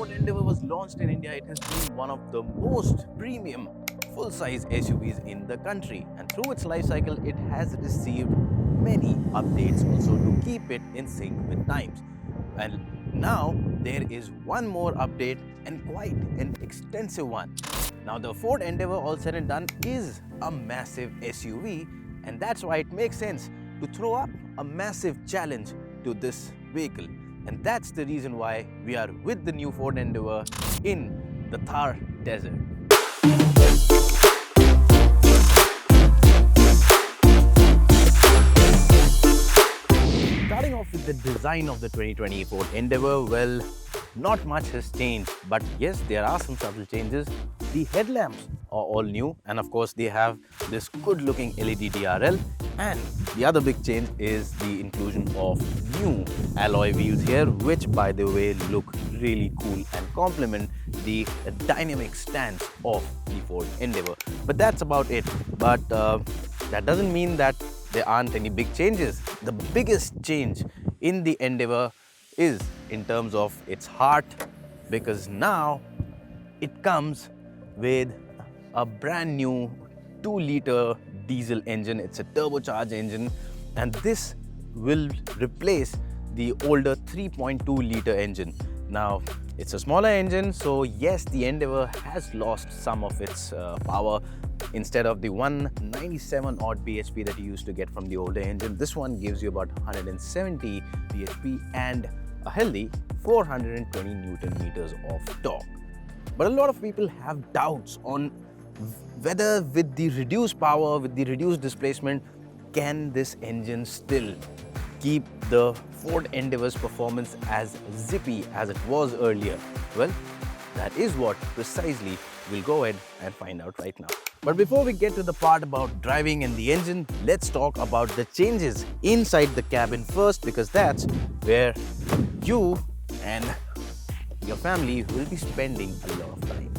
Ford Endeavour was launched in India, it has been one of the most premium full-size SUVs in the country, and through its life cycle it has received many updates also to keep it in sync with times. And now there is one more update, and quite an extensive one. Now the Ford Endeavour, all said and done, is a massive SUV, and that's why it makes sense to throw up a massive challenge to this vehicle. And that's the reason why we are with the new Ford Endeavour in the Thar desert. Starting off with the design of the 2020 Ford Endeavour, well, not much has changed, but yes, there are some subtle changes. The headlamps are all new, and of course they have this good looking LED DRL, and the other big change is the inclusion of new alloy wheels here, which by the way look really cool and complement the dynamic stance of the Ford Endeavour. But that's about it. But that doesn't mean that there aren't any big changes. The biggest change in the Endeavour is in terms of its heart, because now it comes with a brand new 2-liter diesel engine. It's a turbocharged engine, and this will replace the older 3.2-liter engine. Now it's a smaller engine, so yes, the Endeavour has lost some of its power. Instead of the 197 odd bhp that you used to get from the older engine, this one gives you about 170 bhp and a healthy 420 Newton meters of torque. But a lot of people have doubts on whether with the reduced power, with the reduced displacement, can this engine still keep the Ford Endeavour's performance as zippy as it was earlier? Well, that is what precisely we'll go ahead and find out right now. But before we get to the part about driving and the engine, let's talk about the changes inside the cabin first, because that's where you and your family will be spending a lot of time.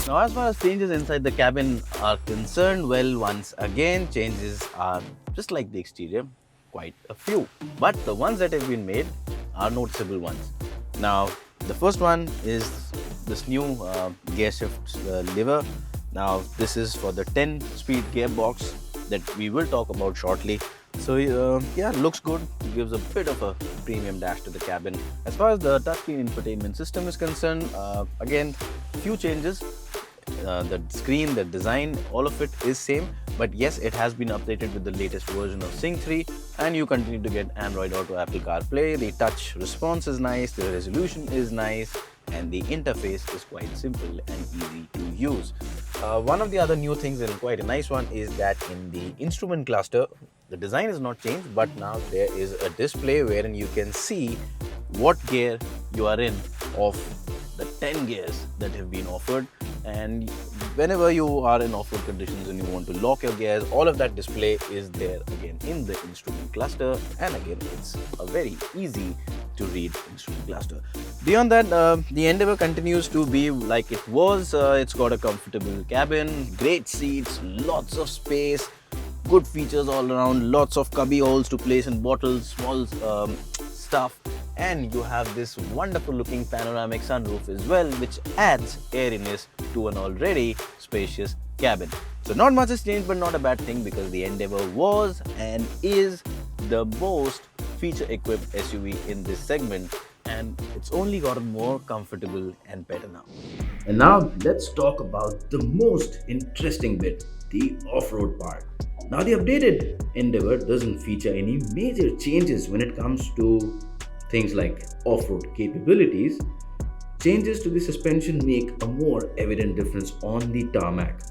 Now, as far as changes inside the cabin are concerned, well, once again, changes are just like the exterior, quite a few. But the ones that have been made are noticeable ones. Now, the first one is this new gear shift lever. Now, this is for the 10-speed gearbox that we will talk about shortly. So yeah, looks good, gives a bit of a premium dash to the cabin. As far as the touchscreen infotainment system is concerned, again, few changes. The screen, the design, all of it is same, but yes, it has been updated with the latest version of Sync 3, and you continue to get Android Auto, Apple CarPlay. The touch response is nice, the resolution is nice, and the interface is quite simple and easy to use. One of the other new things, and quite a nice one, is that in the instrument cluster, the design is not changed, but now there is a display wherein you can see what gear you are in of the 10 gears that have been offered. And whenever you are in off-road conditions and you want to lock your gears, all of that display is there again in the instrument cluster, and again it's a very easy to read instrument cluster. Beyond that, the Endeavour continues to be like it was. It's got a comfortable cabin, great seats, lots of space, good features all around, lots of cubby holes to place in bottles, small stuff, and you have this wonderful looking panoramic sunroof as well, which adds airiness to an already spacious cabin. So not much has changed, but not a bad thing, because the Endeavour was and is the most feature equipped SUV in this segment, and it's only gotten more comfortable and better now. And now let's talk about the most interesting bit, the off-road part. Now, the updated Endeavour doesn't feature any major changes when it comes to things like off-road capabilities. Changes to the suspension make a more evident difference on the tarmac.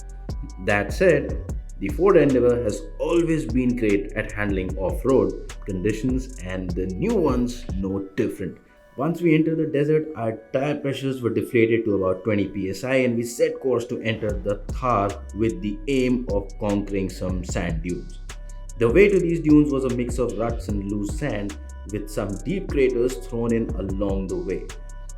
That said, the Ford Endeavour has always been great at handling off-road conditions, and the new one's no different. Once we entered the desert, our tire pressures were deflated to about 20 psi, and we set course to enter the Thar with the aim of conquering some sand dunes. The way to these dunes was a mix of ruts and loose sand, with some deep craters thrown in along the way.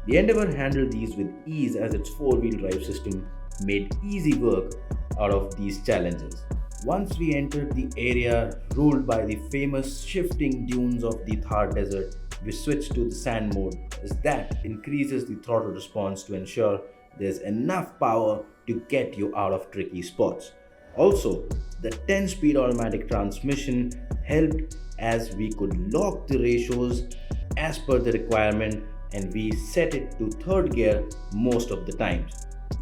The Endeavour handled these with ease, as its 4-wheel drive system made easy work out of these challenges. Once we entered the area ruled by the famous shifting dunes of the Thar desert, we switch to the sand mode, as that increases the throttle response to ensure there's enough power to get you out of tricky spots. Also, the 10-speed automatic transmission helped as we could lock the ratios as per the requirement and we set it to third gear most of the times.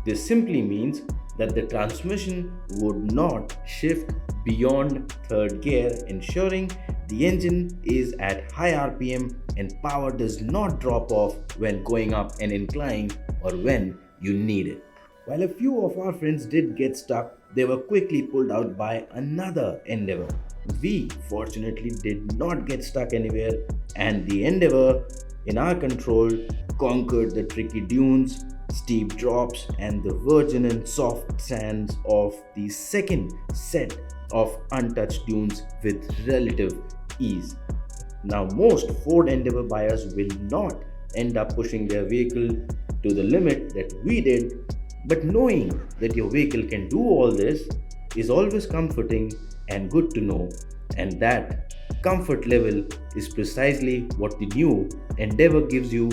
This simply means that the transmission would not shift beyond third gear, ensuring the engine is at high RPM and power does not drop off when going up an incline or when you need it. While a few of our friends did get stuck, they were quickly pulled out by another Endeavour. We fortunately did not get stuck anywhere, and the Endeavour in our control conquered the tricky dunes, steep drops, and the virgin and soft sands of the second set of untouched dunes with relative ease. Now, most Ford Endeavour buyers will not end up pushing their vehicle to the limit that we did, but knowing that your vehicle can do all this is always comforting and good to know, and that comfort level is precisely what the new Endeavour gives you,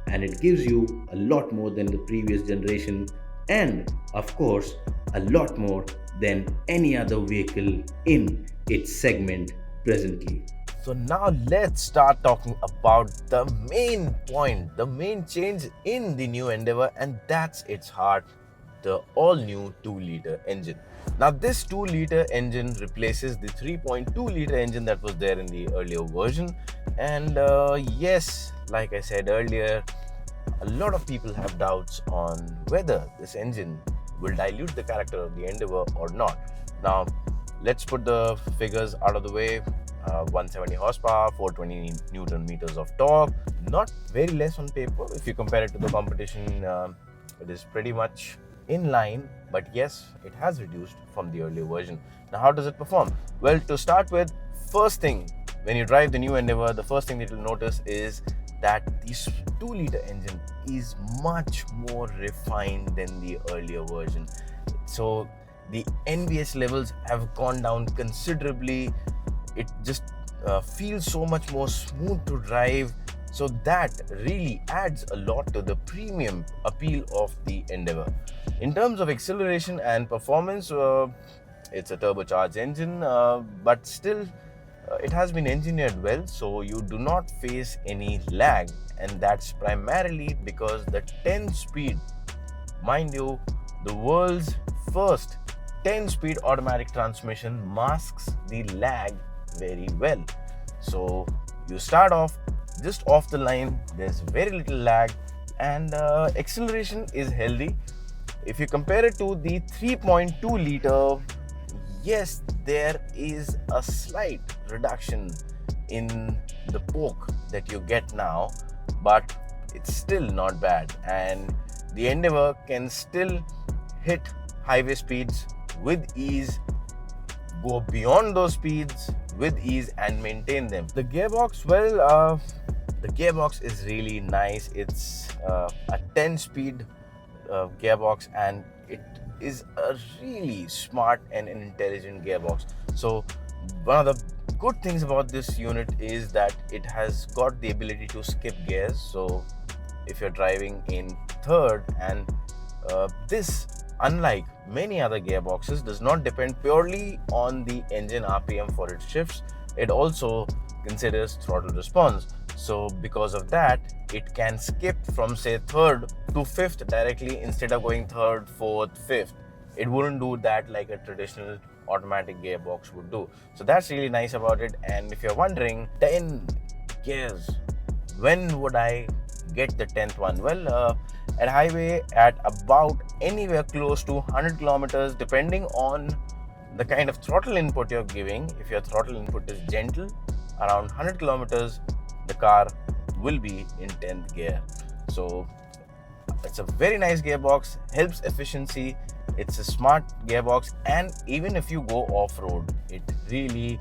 and it gives you a lot more than the previous generation, and of course a lot more than any other vehicle in its segment presently. So now let's start talking about the main point, the main change in the new Endeavour, and that's its heart, the all-new 2-liter engine. Now this 2-liter engine replaces the 3.2-liter engine that was there in the earlier version, and yes, like I said earlier, a lot of people have doubts on whether this engine will dilute the character of the Endeavour or not. Now let's put the figures out of the way. 170 horsepower, 420 Newton meters of torque, not very less on paper. If you compare it to the competition, it is pretty much in line, but yes, it has reduced from the earlier version. Now how does it perform? Well, to start with, first thing, when you drive the new Endeavour, the first thing that you'll notice is that this 2-liter engine is much more refined than the earlier version. So the NVH levels have gone down considerably. It just feels so much more smooth to drive, so that really adds a lot to the premium appeal of the Endeavour. In terms of acceleration and performance, it's a turbocharged engine, but still it has been engineered well, so you do not face any lag, and that's primarily because the 10-speed, mind you, the world's first 10-speed automatic transmission masks the lag very well. So you start off just off the line, there's very little lag, and acceleration is healthy. If you compare it to the 3.2-liter, yes, there is a slight reduction in the poke that you get now, but it's still not bad, and the Endeavour can still hit highway speeds with ease, go beyond those speeds with ease, and maintain them. The gearbox, well, the gearbox is really nice. It's a 10-speed gearbox, and it is a really smart and intelligent gearbox. So one of the good things about this unit is that it has got the ability to skip gears. So if you're driving in third, and this, unlike many other gearboxes, does not depend purely on the engine RPM for its shifts. It also considers throttle response. So because of that, it can skip from, say, third to fifth directly instead of going third, fourth, fifth. It wouldn't do that like a traditional automatic gearbox would do. So that's really nice about it. And if you're wondering, 10 gears, when would I get the 10th one? Well, at highway, at about anywhere close to 100 kilometers, depending on the kind of throttle input you're giving. If your throttle input is gentle, around 100 kilometers, the car will be in 10th gear. So it's a very nice gearbox, helps efficiency. It's a smart gearbox, and even if you go off-road, it really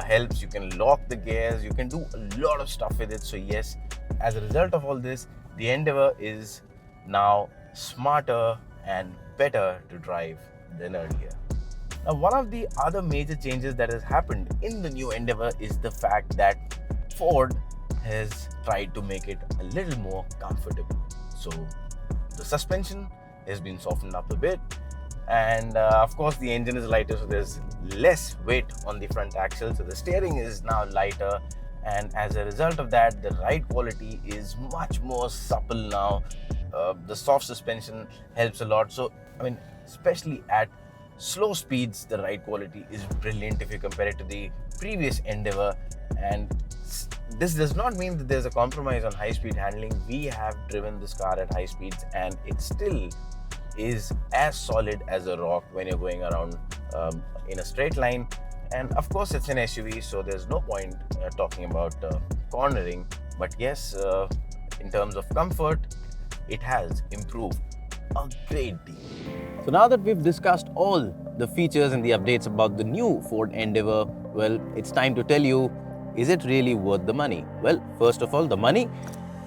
helps. You can lock the gears, you can do a lot of stuff with it. So yes, as a result of all this, the Endeavour is now smarter and better to drive than earlier. Now, one of the other major changes that has happened in the new Endeavour is the fact that Ford has tried to make it a little more comfortable. So the suspension has been softened up a bit, and of course the engine is lighter, so there's less weight on the front axle, so the steering is now lighter, and as a result of that the ride quality is much more supple now. The soft suspension helps a lot. So I mean, especially at slow speeds, the ride quality is brilliant if you compare it to the previous Endeavour. And this does not mean that there's a compromise on high speed handling. We have driven this car at high speeds and it still is as solid as a rock when you're going around in a straight line. And of course it's an SUV, so there's no point talking about cornering, but yes, in terms of comfort, it has improved a great deal. So now that we've discussed all the features and the updates about the new Ford Endeavour, well, it's time to tell you, is it really worth the money? Well, first of all, the money,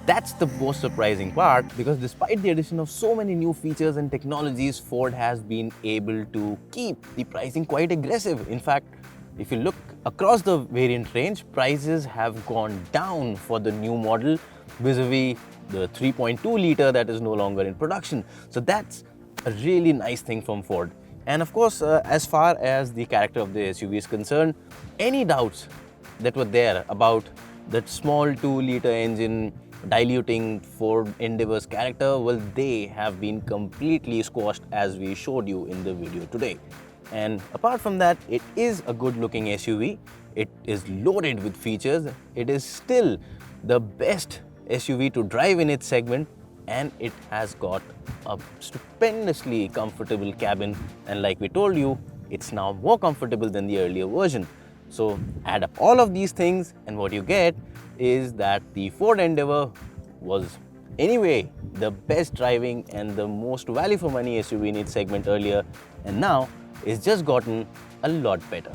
that's the most surprising part, because despite the addition of so many new features and technologies, Ford has been able to keep the pricing quite aggressive. In fact, if you look across the variant range, prices have gone down for the new model vis-a-vis the 3.2 litre that is no longer in production. So that's a really nice thing from Ford. And of course, as far as the character of the SUV is concerned, any doubts that were there about that small 2-litre engine diluting Ford Endeavour's character, well, they have been completely squashed as we showed you in the video today. And apart from that, it is a good looking SUV. It is loaded with features. It is still the best SUV to drive in its segment, and it has got a stupendously comfortable cabin, and like we told you, it's now more comfortable than the earlier version. So add up all of these things and what you get is that the Ford Endeavour was anyway the best driving and the most value for money SUV in its segment earlier, and now it's just gotten a lot better.